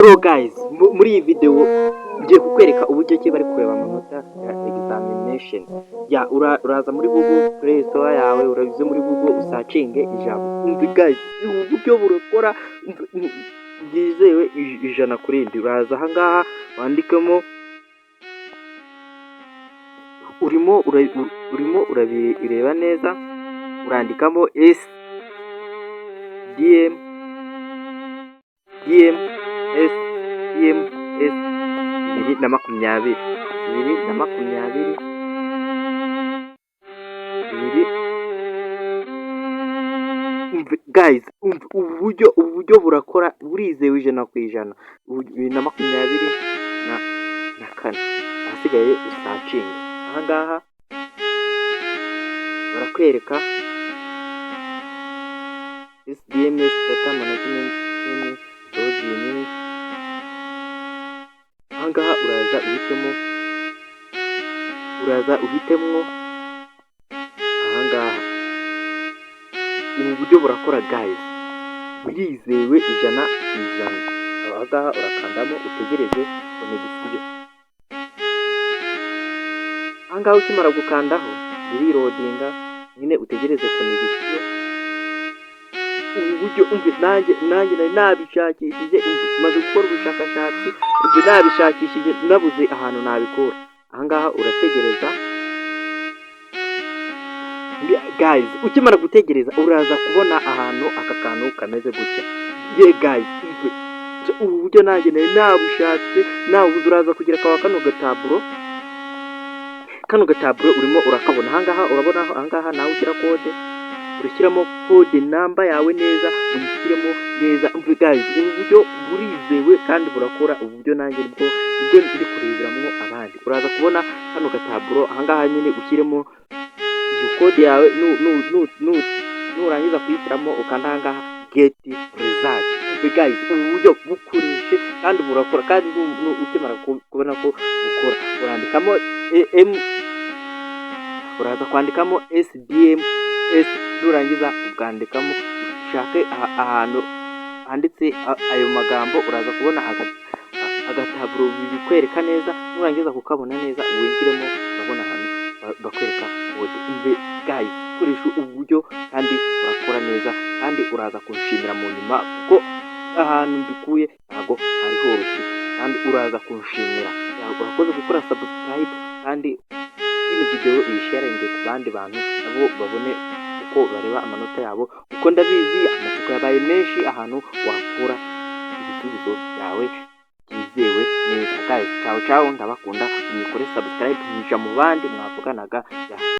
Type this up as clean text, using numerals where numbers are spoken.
Hello guys, muri iyi video ngiye kukwereka uburyo ki bari kureba amanota ya examination. Uraza muri Google Play Store yawe, urabize muri Google usacinge ijambo. Guys, ubu buryo burakora byizewe ijana kuri indi. Uraza aha ngaha wandikamo urimo urabireba neza, urandikamo SDM DMS 2020 guys, uburyo burakora burizewe ijana ku ijana. 2024 ahasigaye usacinga aha ngaha barakwereka SDMS data management login. Aha ngaha uraza uhitemo aha ngaha. Ubu buryo burakora guys, burizewe ijana ku ijana. Aha ngaha urakandamo utegereze connection. Aha ngaha ukimara gukandaho birirodinga nyine utegereze connection. Ubu buryo nanjye nari nabishakishije, maze gukora ubushakashatsi, nabishakishije nabuze ahantu nabikura. Aha ngaha urategereza guys, ukimara gutegereza uraza kubona ahantu aka kantu kameze gutya. Guys, ubu buryo nanjye nari nabushatse nabuze. Uraza kugira kano gataburo urimo urakabona. Aha ngaha urabona aha ngaha nawe ushyira kode, urashyiramo kode namba yawe neza, uyishyiremo neza. Guys, ubu buryo burizewe kandi burakora. Ubu buryo nanjye nibwo ndi kureberamo abandi. Uraza kubona kano gataburo aha ngaha nyine ushyiremo iyo kode yawe, nurangiza kuyishyiramo ukanda aha ngaha get result. Guys, ubu buryo bukoreshe kandi burakora, kandi ukimara kubona ko bukora urandikamo uraza kwandikamo SDMS, nurangiza ubwandikamo ushake ahantu handitse ayo magambo. Uraza kubona agataburo bikwereka neza, nurangiza kukabona neza winjiremo, urabona ahantu bakwereka kode. Guys, koresha ubu buryo kandi urakora neza, kandi uraza kunshimira mu nyuma kuko ahantu mbikuye ntago hari horoshye, kandi uraza kunshimira. Urakoze gukora subscribe, kandi iyi video uyisharinge ku bandi bantu nabo babone uko bareba amanota yabo, kuko ndabizi amatsiko yabaye menshi ahantu wakura ibisubizo byawe byizewe neza. Guys, ciao ndabakunda. Mukore subscribe mwija mu bandi mwavuganaga.